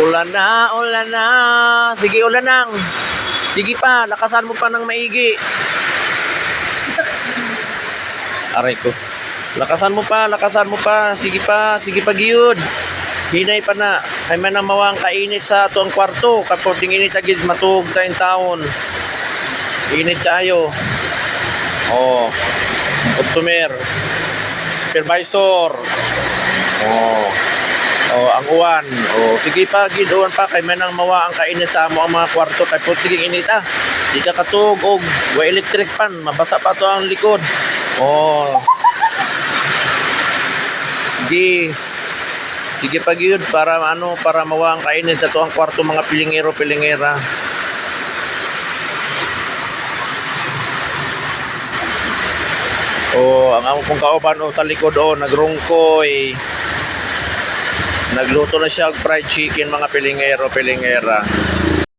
Ulan na, ulan na. Sige, ulan nang. Sige pa, lakasan mo pa ng maigi. Aray ko. Lakasan mo pa, lakasan mo pa. Sige pa giyud. Hinay pa na. Ay man ang mawang kainit sa ato ang kwarto. Kapag init agad, matug tayong taon. Init tayo. Oh. Customer. Supervisor. Oh. Oh, ang uwan. Oh, sige pa, giduan pa kay man ang mawa ang kainit sa amo ang mga kwarto kay puting init ah. Di ka katug og wa electric pan, mabasa pa to ang likod. Oh. Sige. Sige pa gyud para ano, para mawa ang kainit sa to ang kwarto mga pilingero, pilingera. Oh, ang amo pong kauban oh, sa likod oh, nagrungkoy. Nagluto na siya og fried chicken mga pilingero, pilingera.